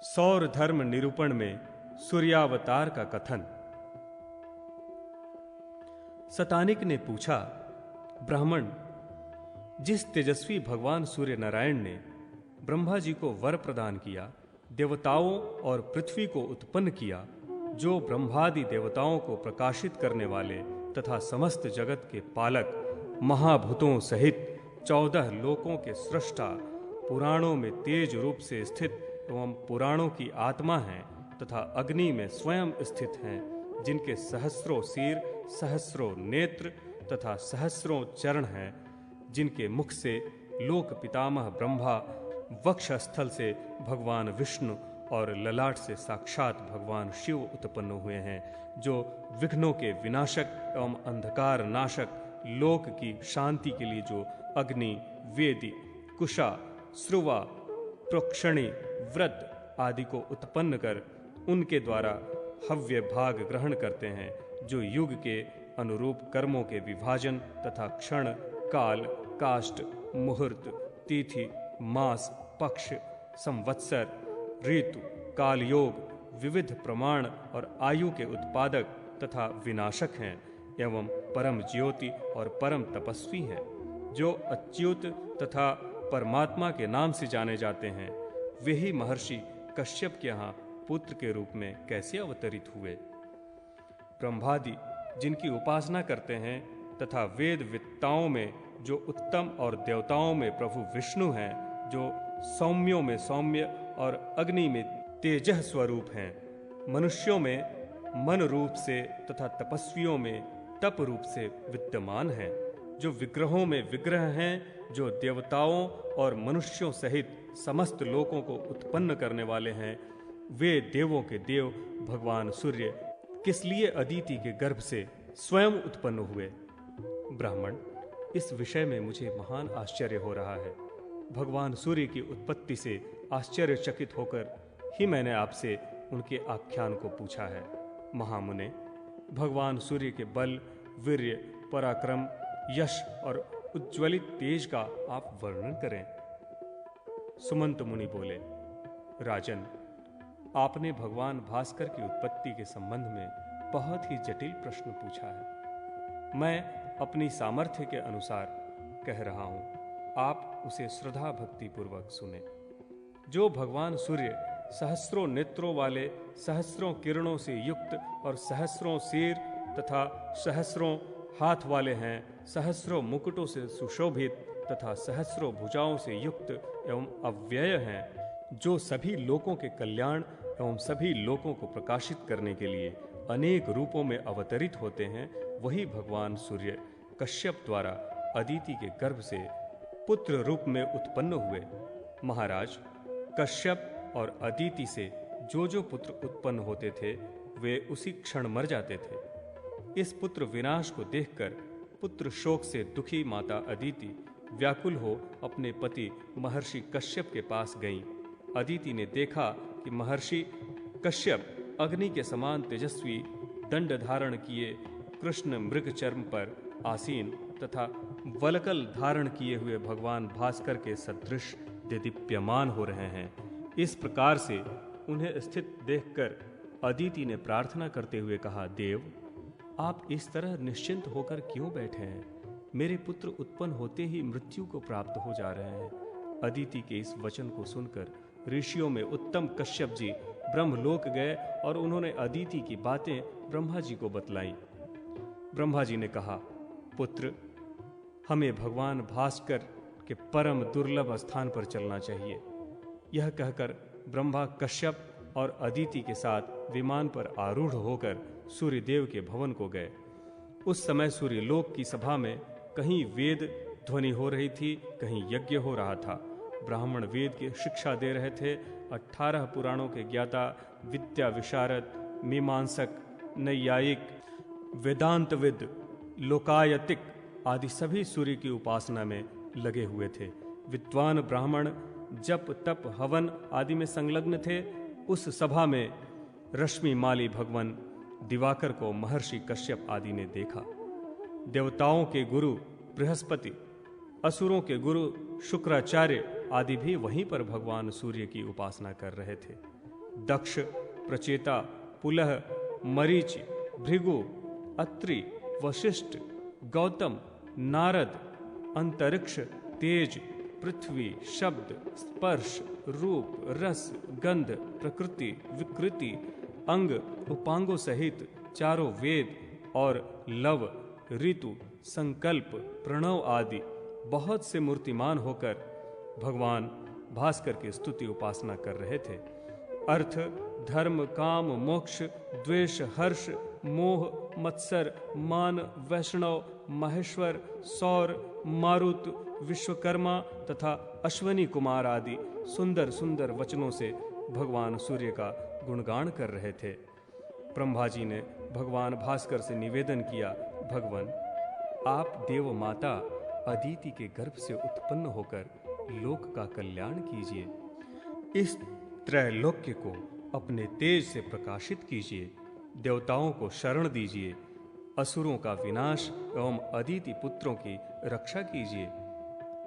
सौर धर्म निरूपण में सूर्यावतार का कथन। सतानिक ने पूछा, ब्राह्मण, जिस तेजस्वी भगवान सूर्य नारायण ने ब्रह्मा जी को वर प्रदान किया, देवताओं और पृथ्वी को उत्पन्न किया, जो ब्रह्मादि देवताओं को प्रकाशित करने वाले तथा समस्त जगत के पालक, महाभूतों सहित 14 लोकों के सृष्टा, पुराणों में तेज रूप से स्थित एवं पुराणों की आत्मा हैं तथा अग्नि में स्वयं स्थित हैं, जिनके सहस्रों सिर, सहस्रों नेत्र तथा सहस्रों चरण हैं, जिनके मुख से लोक पितामह ब्रह्मा, वक्षस्थल से भगवान विष्णु और ललाट से साक्षात भगवान शिव उत्पन्न हुए हैं, जो विघ्नों के विनाशक एवं अंधकार नाशक, लोक की शांति के लिए जो अग्नि, वेदी, कुशा, श्रुवा, प्रोक्षणी, व्रत आदि को उत्पन्न कर उनके द्वारा हव्य भाग ग्रहण करते हैं, जो युग के अनुरूप कर्मों के विभाजन तथा क्षण, काल, काष्ठ, मुहूर्त, तिथि, मास, पक्ष, संवत्सर, ऋतु, काल योग, विविध प्रमाण और आयु के उत्पादक तथा विनाशक हैं, एवं परम ज्योति और परम तपस्वी हैं, जो अच्युत तथा परमात्मा के नाम से जाने जाते हैं। वे ही महर्षि कश्यप के यहाँ पुत्र के रूप में कैसे अवतरित हुए? ब्रह्मादि जिनकी उपासना करते हैं तथा वेद विद्ताओं में जो उत्तम और देवताओं में प्रभु विष्णु हैं, जो सौम्यों में सौम्य और अग्नि में तेजः स्वरूप हैं, मनुष्यों में मन रूप से तथा तपस्वियों में तप रूप से विद्यमान हैं, जो विग्रहों में विग्रह हैं, जो देवताओं और मनुष्यों सहित समस्त लोकों को उत्पन्न करने वाले हैं, वे देवों के देव भगवान सूर्य किस लिए अदिति के गर्भ से स्वयं उत्पन्न हुए? ब्राह्मण, इस विषय में मुझे महान आश्चर्य हो रहा है। भगवान सूर्य की उत्पत्ति से आश्चर्यचकित होकर ही मैंने आपसे उनके आख्यान को पूछा है। महामुने, भगवान सूर्य के बल, वीर्य, पराक्रम, यश और उज्ज्वलित तेज का आप वर्णन करें। सुमंत मुनि बोले, राजन, आपने भगवान भास्कर की उत्पत्ति के संबंध में बहुत ही जटिल प्रश्न पूछा है। मैं अपनी सामर्थ्य के अनुसार कह रहा हूं, आप उसे श्रद्धा भक्ति पूर्वक सुने। जो भगवान सूर्य सहस्रों नेत्रों वाले, सहस्रों किरणों से युक्त और सहस्रों सिर तथा सहस्रों हाथ वाले हैं, सहस्रों मुकुटों से सुशोभित तथा सहस्रों भुजाओं से युक्त एवं अव्यय हैं, जो सभी लोकों के कल्याण एवं सभी लोकों को प्रकाशित करने के लिए अनेक रूपों में अवतरित होते हैं, वही भगवान सूर्य कश्यप द्वारा अदिति के गर्भ से पुत्र रूप में उत्पन्न हुए। महाराज, कश्यप और अदिति से जो पुत्र उत्पन्न होते थे, वे उसी क्षण मर जाते थे। इस पुत्र विनाश को देखकर पुत्र शोक से दुखी माता अदिति व्याकुल हो अपने पति महर्षि कश्यप के पास गईं। अदिति ने देखा कि महर्षि कश्यप अग्नि के समान तेजस्वी, दंड धारण किए, कृष्ण मृग चर्म पर आसीन तथा वलकल धारण किए हुए भगवान भास्कर के सदृश देदीप्यमान हो रहे हैं। इस प्रकार से उन्हें स्थित देखकर अदिति ने प्रार्थना करते हुए कहा, देव, आप इस तरह निश्चिंत होकर क्यों बैठे हैं? मेरे पुत्र उत्पन्न होते ही मृत्यु को प्राप्त हो जा रहे हैं। अदिति के इस वचन को सुनकर ऋषियों में उत्तम कश्यप जी ब्रह्मलोक गए और उन्होंने अदिति की बातें ब्रह्मा जी को बतलाईं। ब्रह्मा जी ने कहा, पुत्र, हमें भगवान भास्कर के परम दुर्लभ स्थान पर चलना चाहिए। यह कहकर ब्रह्मा कश्यप और अदिति के साथ विमान पर आरूढ़ होकर सूर्यदेव के भवन को गए। उस समय सूर्यलोक की सभा में कहीं वेद ध्वनि हो रही थी, कहीं यज्ञ हो रहा था। ब्राह्मण वेद की शिक्षा दे रहे थे। 18 पुराणों के ज्ञाता, विद्या विशारद, मीमांसक, नैयायिक, वेदांतविद, लोकायतिक आदि सभी सूर्य की उपासना में लगे हुए थे। विद्वान ब्राह्मण जप, तप, हवन आदि में संलग्न थे। उस सभा में रश्मि माली भगवान दिवाकर को महर्षि कश्यप आदि ने देखा। देवताओं के गुरु बृहस्पति, असुरों के गुरु शुक्राचार्य आदि भी वहीं पर भगवान सूर्य की उपासना कर रहे थे। दक्ष, प्रचेता, पुलह, मरीच, भृगु, अत्रि, वशिष्ठ, गौतम, नारद, अंतरिक्ष, तेज, पृथ्वी, शब्द, स्पर्श, रूप, रस, गंध, प्रकृति, विकृति, अंग, उपांगों सहित चारों वेद और लव, ऋतु, संकल्प, प्रणव आदि बहुत से मूर्तिमान होकर भगवान भास्कर की स्तुति उपासना कर रहे थे। अर्थ, धर्म, काम, मोक्ष, द्वेष, हर्ष, मोह, मत्सर, मान, वैष्णव, माहेश्वर, सौर, मारुत, विश्वकर्मा तथा अश्वनी कुमार आदि सुंदर सुंदर वचनों से भगवान सूर्य का गुणगान कर रहे थे। ब्रह्मा जी ने भगवान भास्कर से निवेदन किया, भगवान, आप देव माता अदिति के गर्भ से उत्पन्न होकर लोक का कल्याण कीजिए। इस त्रैलोक्य को अपने तेज से प्रकाशित कीजिए। देवताओं को शरण दीजिए। असुरों का विनाश एवं अदिति पुत्रों की रक्षा कीजिए।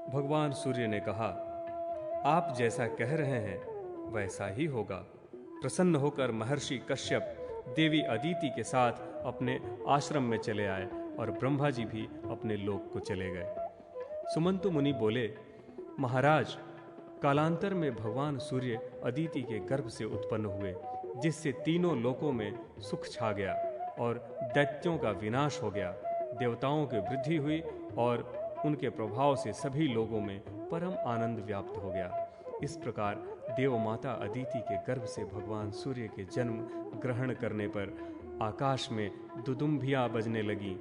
भगवान सूर्य ने कहा, आप जैसा कह रहे हैं वैसा ही होगा। प्रसन्न होकर महर्षि कश्यप देवी अदिति के साथ अपने आश्रम में चले आए और ब्रह्मा जी भी अपने लोक को चले गए। सुमंतु मुनि बोले, महाराज, कालांतर में भगवान सूर्य अदिति के गर्भ से उत्पन्न हुए, जिससे तीनों लोकों में सुख छा गया और दैत्यों का विनाश हो गया। देवताओं की वृद्धि हुई और उनके प्रभाव से सभी लोगों में परम आनंद व्याप्त हो गया। इस प्रकार देव माता अदिति के गर्भ से भगवान सूर्य के जन्म ग्रहण करने पर आकाश में दुदुम्भियां बजने लगी,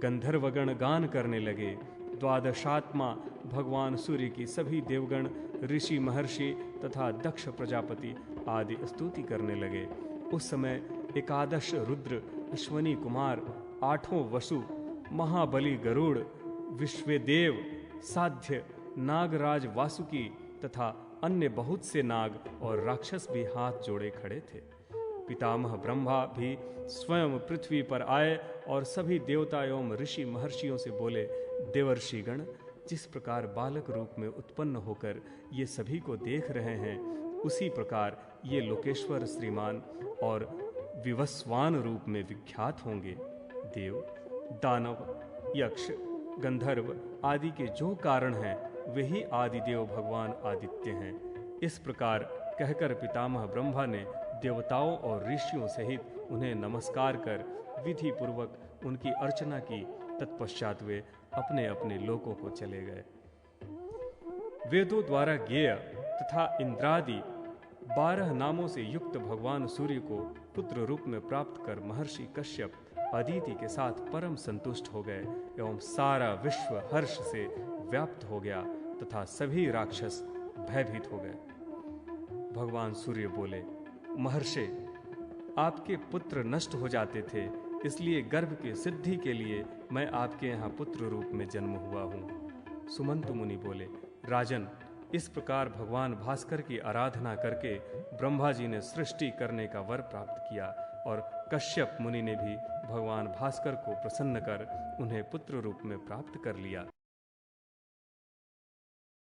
गंधर्वगण गान करने लगे। द्वादशात्मा भगवान सूर्य की सभी देवगण, ऋषि, महर्षि तथा दक्ष प्रजापति आदि स्तुति करने लगे। उस समय एकादश रुद्र, अश्वनी कुमार, आठों वसु, महाबली गरुड़, विश्वदेव, साध्य, नागराज वासुकी तथा अन्य बहुत से नाग और राक्षस भी हाथ जोड़े खड़े थे। पितामह ब्रह्मा भी स्वयं पृथ्वी पर आए और सभी देवता एवं ऋषि महर्षियों से बोले, देवर्षिगण, जिस प्रकार बालक रूप में उत्पन्न होकर ये सभी को देख रहे हैं, उसी प्रकार ये लोकेश्वर श्रीमान और विवस्वान रूप में विख्यात होंगे। देव, दानव, यक्ष, गंधर्व आदि के जो कारण हैं, वही आदिदेव भगवान आदित्य हैं। इस प्रकार कहकर पितामह ब्रह्मा ने देवताओं और ऋषियों सहित उन्हें नमस्कार कर विधि पूर्वक उनकी अर्चना की। तत्पश्चात वे अपने अपने लोकों को चले गए। वेदों द्वारा ज्ञेय तथा इंद्रादि 12 नामों से युक्त भगवान सूर्य को पुत्र रूप में प्राप्त कर महर्षि कश्यप अदिति के साथ परम संतुष्ट हो गए एवं सारा विश्व हर्ष से व्याप्त हो गया तथा सभी राक्षस भयभीत हो गए। भगवान सूर्य बोले, महर्षि, आपके पुत्र नष्ट हो जाते थे, इसलिए गर्भ की सिद्धि के लिए मैं आपके यहाँ पुत्र रूप में जन्म हुआ हूँ। सुमंतु मुनि बोले, राजन, इस प्रकार भगवान भास्कर की आराधना करके ब्रह्मा जी ने सृष्टि करने का वर प्राप्त किया और कश्यप मुनि ने भी भगवान भास्कर को प्रसन्न कर उन्हें पुत्र रूप में प्राप्त कर लिया।